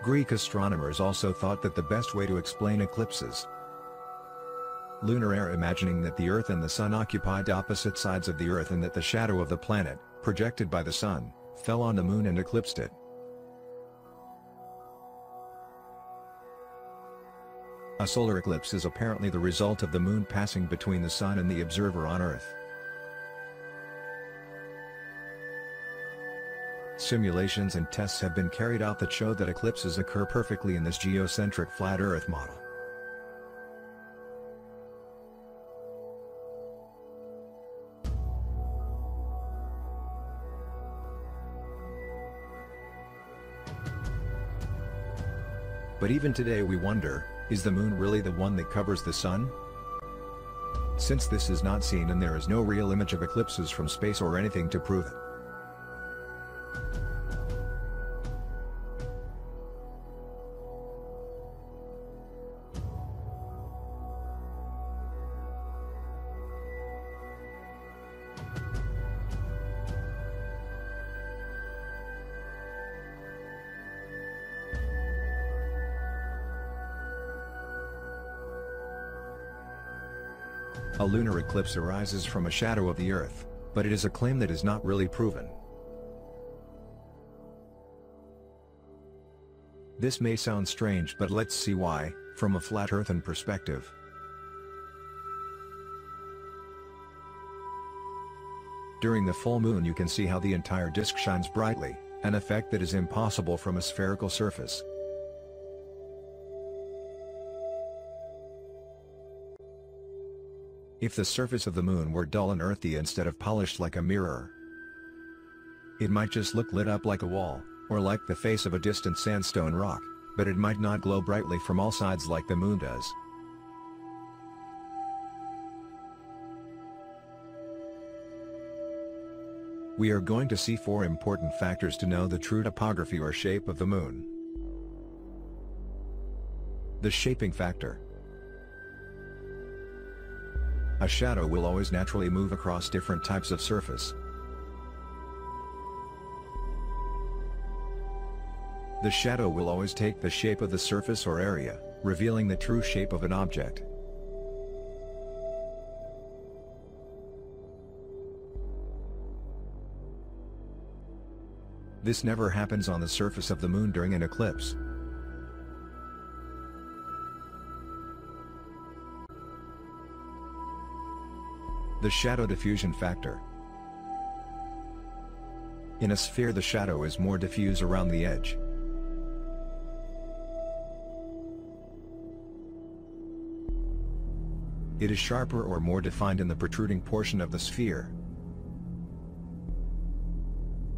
Greek astronomers also thought that the best way to explain eclipses. Lunar era, imagining that the Earth and the Sun occupied opposite sides of the Earth and that the shadow of the planet, projected by the Sun, fell on the Moon and eclipsed it. A solar eclipse is apparently the result of the Moon passing between the Sun and the observer on Earth. Simulations and tests have been carried out that show that eclipses occur perfectly in this geocentric flat Earth model. But even today we wonder, is the Moon really the one that covers the Sun? Since this is not seen and there is no real image of eclipses from space or anything to prove it. A lunar eclipse arises from a shadow of the Earth, but it is a claim that is not really proven. This may sound strange, but let's see why, from a flat earthen perspective. During the full moon you can see how the entire disk shines brightly, an effect that is impossible from a spherical surface. If the surface of the Moon were dull and earthy instead of polished like a mirror, it might just look lit up like a wall, or like the face of a distant sandstone rock, but it might not glow brightly from all sides like the Moon does. We are going to see 4 important factors to know the true topography or shape of the Moon. The shaping factor. A shadow will always naturally move across different types of surface. The shadow will always take the shape of the surface or area, revealing the true shape of an object. This never happens on the surface of the Moon during an eclipse. The shadow diffusion factor. In a sphere, the shadow is more diffuse around the edge. It is sharper or more defined in the protruding portion of the sphere.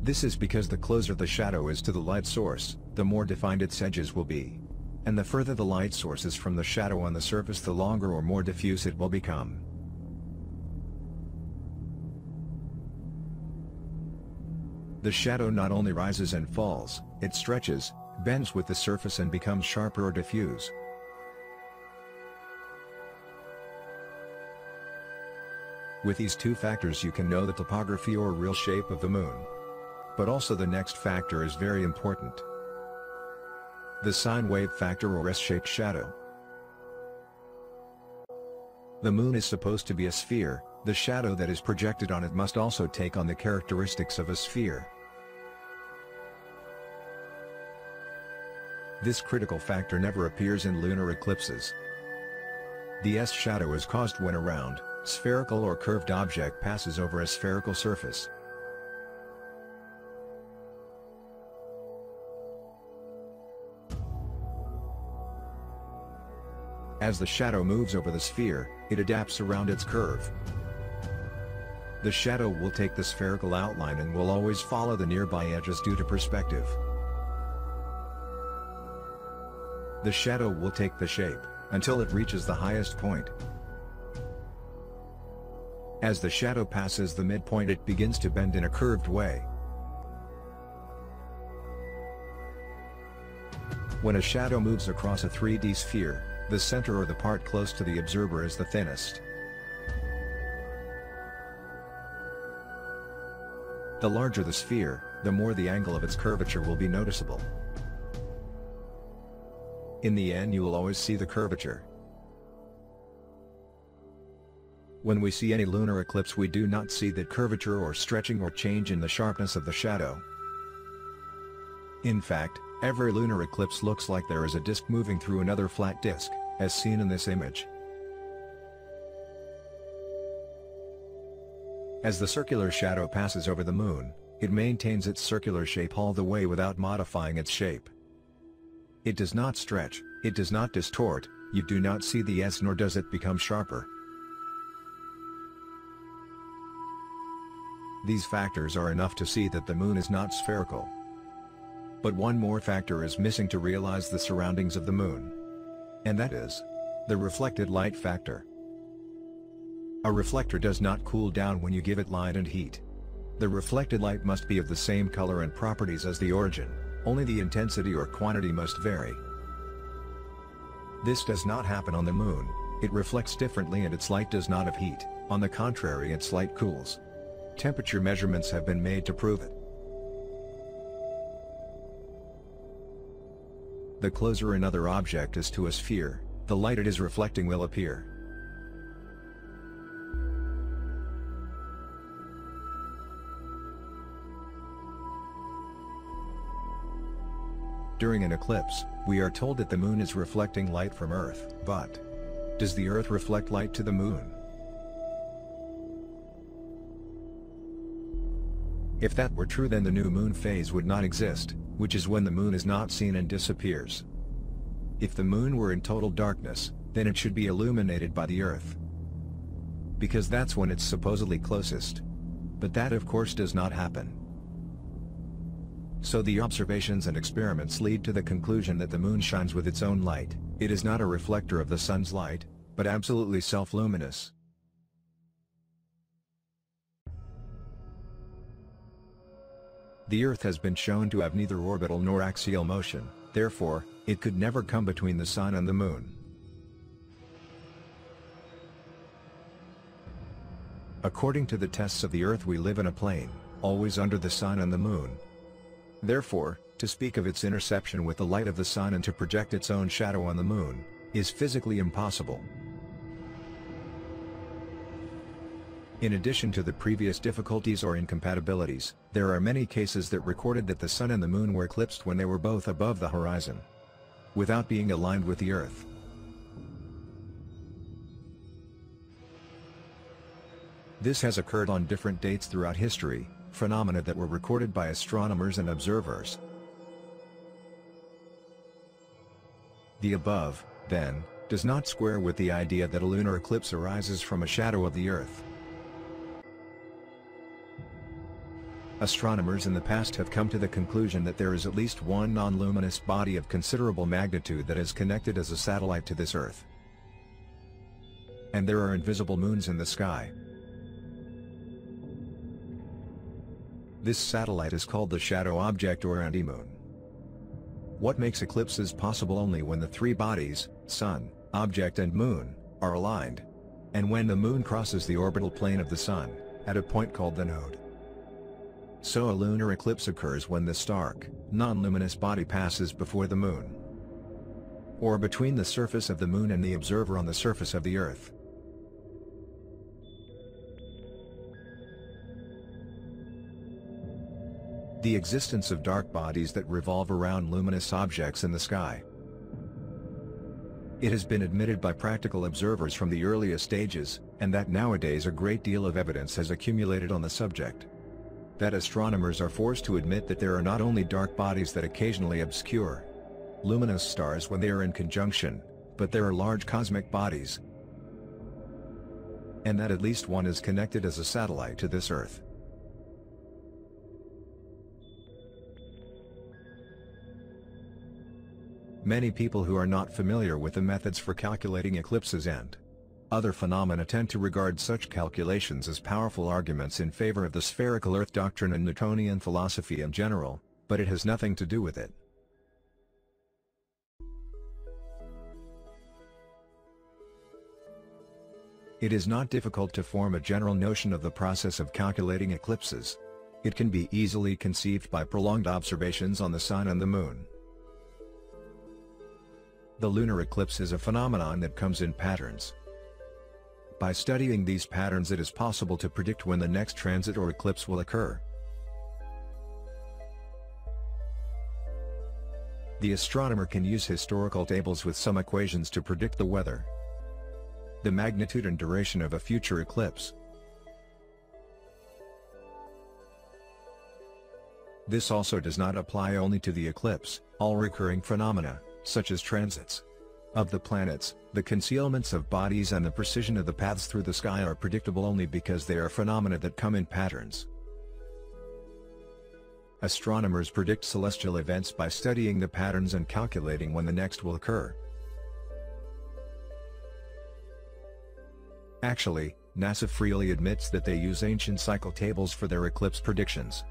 This is because the closer the shadow is to the light source, the more defined its edges will be. And the further the light source is from the shadow on the surface, the longer or more diffuse it will become. The shadow not only rises and falls, it stretches, bends with the surface and becomes sharper or diffuse. With these 2 factors you can know the topography or real shape of the Moon. But also the next factor is very important. The sine wave factor or S-shaped shadow. The Moon is supposed to be a sphere, the shadow that is projected on it must also take on the characteristics of a sphere. This critical factor never appears in lunar eclipses. The S-shadow is caused when a round, spherical or curved object passes over a spherical surface. As the shadow moves over the sphere, it adapts around its curve. The shadow will take the spherical outline and will always follow the nearby edges due to perspective. The shadow will take the shape, until it reaches the highest point. As the shadow passes the midpoint, it begins to bend in a curved way. When a shadow moves across a 3D sphere, the center or the part close to the observer is the thinnest. The larger the sphere, the more the angle of its curvature will be noticeable. In the end, you will always see the curvature. When we see any lunar eclipse, we do not see that curvature or stretching or change in the sharpness of the shadow. In fact, every lunar eclipse looks like there is a disk moving through another flat disk, as seen in this image. As the circular shadow passes over the moon, it maintains its circular shape all the way without modifying its shape. It does not stretch, it does not distort, you do not see the edge nor does it become sharper. These factors are enough to see that the moon is not spherical. But one more factor is missing to realize the surroundings of the moon. And that is the reflected light factor. A reflector does not cool down when you give it light and heat. The reflected light must be of the same color and properties as the origin, only the intensity or quantity must vary. This does not happen on the moon. It reflects differently and its light does not have heat, on the contrary its light cools. Temperature measurements have been made to prove it. The closer another object is to a sphere, the light it is reflecting will appear. During an eclipse, we are told that the moon is reflecting light from Earth, but does the Earth reflect light to the moon? If that were true, then the new moon phase would not exist, which is when the moon is not seen and disappears. If the moon were in total darkness, then it should be illuminated by the Earth, because that's when it's supposedly closest. But that of course does not happen. So the observations and experiments lead to the conclusion that the moon shines with its own light. It is not a reflector of the sun's light, but absolutely self-luminous. The Earth has been shown to have neither orbital nor axial motion, therefore, it could never come between the sun and the moon. According to the tests of the Earth, we live in a plane, always under the sun and the moon. Therefore, to speak of its interception with the light of the sun and to project its own shadow on the moon, is physically impossible. In addition to the previous difficulties or incompatibilities, there are many cases that recorded that the sun and the moon were eclipsed when they were both above the horizon, without being aligned with the Earth. This has occurred on different dates throughout history, phenomena that were recorded by astronomers and observers. The above, then, does not square with the idea that a lunar eclipse arises from a shadow of the Earth. Astronomers in the past have come to the conclusion that there is at least one non-luminous body of considerable magnitude that is connected as a satellite to this Earth. And there are invisible moons in the sky. This satellite is called the shadow object or anti-moon. What makes eclipses possible only when the three bodies, sun, object and moon, are aligned, and when the moon crosses the orbital plane of the sun, at a point called the node. So a lunar eclipse occurs when the stark, non-luminous body passes before the moon, or between the surface of the moon and the observer on the surface of the Earth. The existence of dark bodies that revolve around luminous objects in the sky. It has been admitted by practical observers from the earliest ages, and that nowadays a great deal of evidence has accumulated on the subject. That astronomers are forced to admit that there are not only dark bodies that occasionally obscure luminous stars when they are in conjunction, but there are large cosmic bodies, and that at least one is connected as a satellite to this Earth. Many people who are not familiar with the methods for calculating eclipses and other phenomena tend to regard such calculations as powerful arguments in favor of the spherical Earth doctrine and Newtonian philosophy in general, but it has nothing to do with it. It is not difficult to form a general notion of the process of calculating eclipses. It can be easily conceived by prolonged observations on the sun and the moon. The lunar eclipse is a phenomenon that comes in patterns. By studying these patterns, it is possible to predict when the next transit or eclipse will occur. The astronomer can use historical tables with some equations to predict the weather, the magnitude and duration of a future eclipse. This also does not apply only to the eclipse. All recurring phenomena, such as transits of the planets, the concealments of bodies and the precision of the paths through the sky are predictable only because they are phenomena that come in patterns. Astronomers predict celestial events by studying the patterns and calculating when the next will occur. Actually, NASA freely admits that they use ancient cycle tables for their eclipse predictions.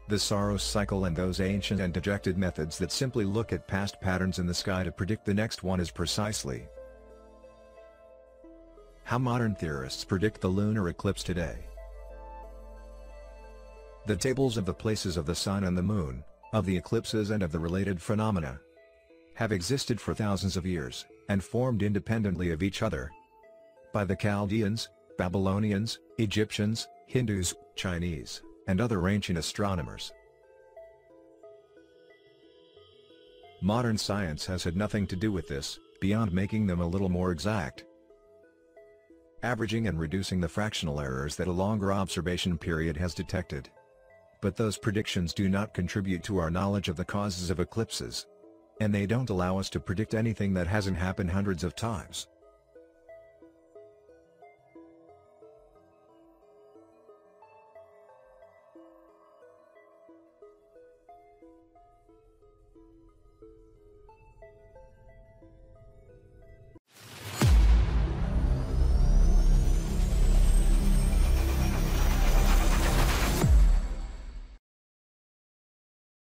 The Saros cycle and those ancient and dejected methods that simply look at past patterns in the sky to predict the next one is precisely how modern theorists predict the lunar eclipse today. The tables of the places of the Sun and the Moon, of the eclipses and of the related phenomena, have existed for thousands of years, and formed independently of each other by the Chaldeans, Babylonians, Egyptians, Hindus, Chinese, and other ancient astronomers. Modern science has had nothing to do with this, beyond making them a little more exact, averaging and reducing the fractional errors that a longer observation period has detected. But those predictions do not contribute to our knowledge of the causes of eclipses. And they don't allow us to predict anything that hasn't happened hundreds of times.